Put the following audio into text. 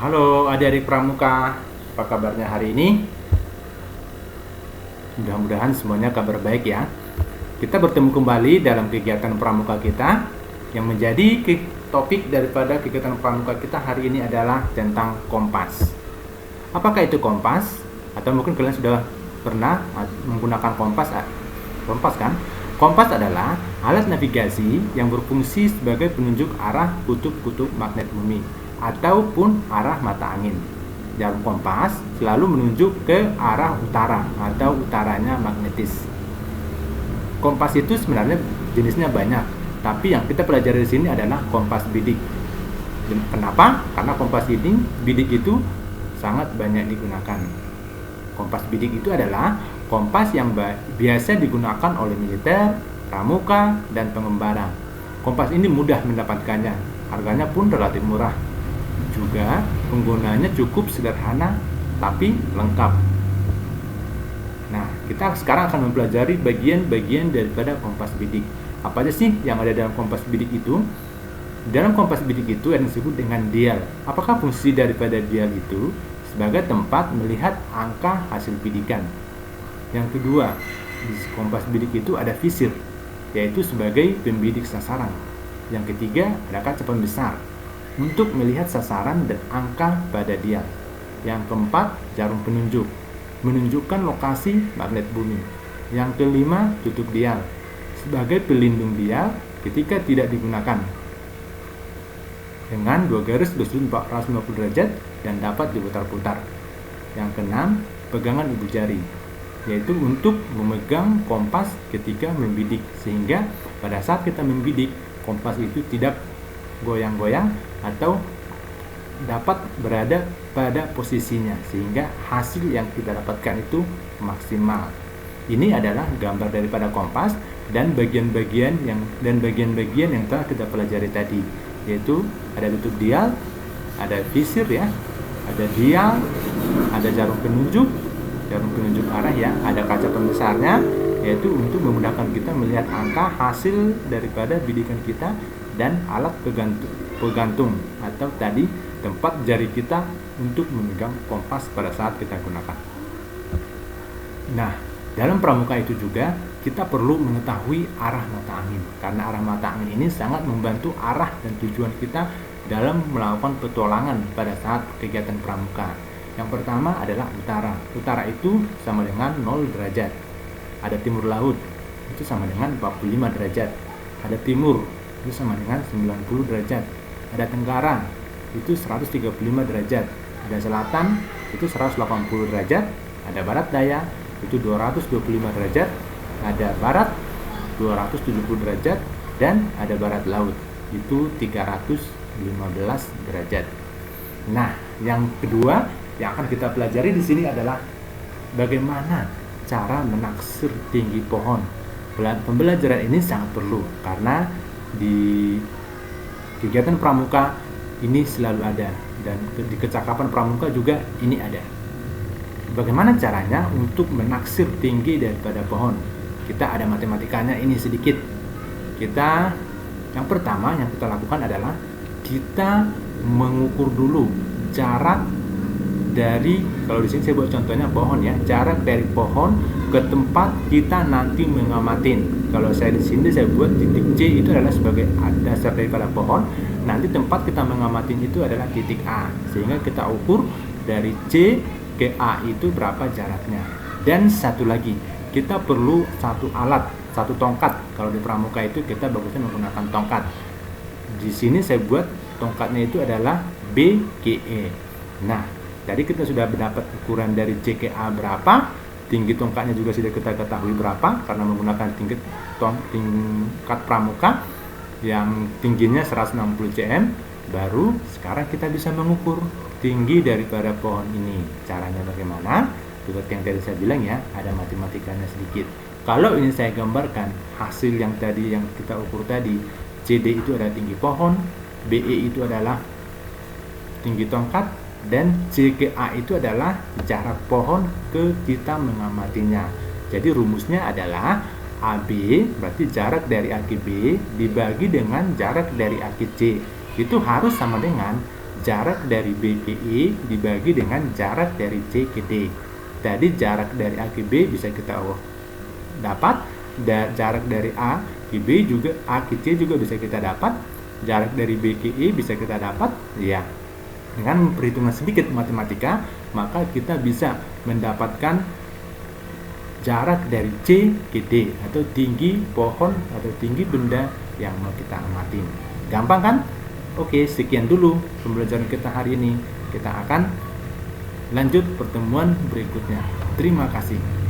Halo adik-adik pramuka, apa kabarnya hari ini? Mudah-mudahan semuanya kabar baik ya. Kita bertemu kembali dalam kegiatan pramuka kita yang menjadi topik daripada kegiatan pramuka kita hari ini adalah tentang kompas. Apakah itu kompas? Atau mungkin kalian sudah pernah menggunakan kompas? Kompas kan? Kompas adalah alat navigasi yang berfungsi sebagai penunjuk arah kutub-kutub magnet bumi ataupun arah mata angin. Jarum kompas selalu menunjuk ke arah utara atau utaranya magnetis. Kompas itu sebenarnya jenisnya banyak, tapi yang kita pelajari di sini adalah kompas bidik. Kenapa? Karena kompas ini bidik itu sangat banyak digunakan. Kompas bidik itu adalah kompas yang biasa digunakan oleh militer, pramuka, dan pengembara. Kompas ini mudah mendapatkannya, harganya pun relatif murah. Juga penggunaannya cukup sederhana tapi lengkap. Nah, kita sekarang akan mempelajari bagian-bagian daripada kompas bidik. Apa aja sih yang ada dalam kompas bidik itu? Dalam kompas bidik itu ada yang disebut dengan dial. Apakah fungsi daripada dial itu? Sebagai tempat melihat angka hasil bidikan. Yang kedua, di kompas bidik itu ada visir, yaitu sebagai pembidik sasaran. Yang ketiga, ada kaca pembesar untuk melihat sasaran dan angka pada dial. Yang keempat, jarum penunjuk, menunjukkan lokasi magnet bumi. Yang kelima, tutup dial, sebagai pelindung dial ketika tidak digunakan, dengan dua garis bersudut 450 derajat dan dapat diputar-putar. Yang keenam, pegangan ibu jari, yaitu untuk memegang kompas ketika membidik, sehingga pada saat kita membidik, kompas itu tidak goyang-goyang atau dapat berada pada posisinya, sehingga hasil yang kita dapatkan itu maksimal. Ini adalah gambar daripada kompas dan bagian-bagian yang telah kita pelajari tadi, yaitu ada tutup dial, ada visir ya, ada dial, ada jarum penunjuk arah ya, ada kaca pembesarnya, yaitu untuk memudahkan kita melihat angka hasil daripada bidikan kita, dan alat pegantung atau tadi tempat jari kita untuk memegang kompas pada saat kita gunakan. Nah, dalam pramuka itu juga kita perlu mengetahui arah mata angin, karena arah mata angin ini sangat membantu arah dan tujuan kita dalam melakukan petualangan pada saat kegiatan pramuka. Yang pertama adalah utara. Utara itu sama dengan 0 derajat. Ada timur laut, itu sama dengan 45 derajat. Ada timur, itu sama dengan 90 derajat. Ada tenggara, itu 135 derajat. Ada selatan, itu 180 derajat. Ada barat daya, itu 225 derajat. Ada barat, 270 derajat. Dan ada barat laut, itu 315 derajat. Nah, yang kedua yang akan kita pelajari di sini adalah bagaimana cara menaksir tinggi pohon. Pembelajaran ini sangat perlu karena di kegiatan pramuka ini selalu ada, dan di kecakapan pramuka juga ini ada. Bagaimana caranya untuk menaksir tinggi daripada pohon? Kita ada matematikanya ini sedikit. Yang pertama yang kita lakukan adalah kita mengukur dulu jarak dari, kalau di sini saya buat contohnya pohon ya, jarak dari pohon ke tempat kita nanti mengamatin. Kalau saya di sini saya buat titik C itu adalah sebagai dasar daripada pohon. Nanti tempat kita mengamatin itu adalah titik A, sehingga kita ukur dari C ke A itu berapa jaraknya. Dan satu lagi, kita perlu satu alat, satu tongkat. Kalau di pramuka itu kita bagusnya menggunakan tongkat. Di sini saya buat tongkatnya itu adalah BGE. Nah, tadi kita sudah mendapat ukuran dari C ke A berapa, tinggi tongkatnya juga sudah kita ketahui berapa karena menggunakan tingkat pramuka yang tingginya 160 cm. Baru sekarang kita bisa mengukur tinggi daripada pohon ini. Caranya bagaimana? Seperti yang tadi saya bilang ya, ada matematikanya sedikit. Kalau ini saya gambarkan hasil yang tadi yang kita ukur tadi, CD itu adalah tinggi pohon, BE itu adalah tinggi tongkat, dan CKA itu adalah jarak pohon ke kita mengamatinya. Jadi rumusnya adalah AB berarti jarak dari akib B dibagi dengan jarak dari akib C. Itu harus sama dengan jarak dari B ke E dibagi dengan jarak dari C ke D. Jadi jarak dari A ke B bisa kita dapat, jarak dari A ke B juga, A ke C juga bisa kita dapat, jarak dari B ke E bisa kita dapat. Ya, dengan perhitungan sedikit matematika, maka kita bisa mendapatkan jarak dari C ke D, atau tinggi pohon atau tinggi benda yang mau kita amati. Gampang kan? Oke, sekian dulu pembelajaran kita hari ini. Kita akan lanjut pertemuan berikutnya. Terima kasih.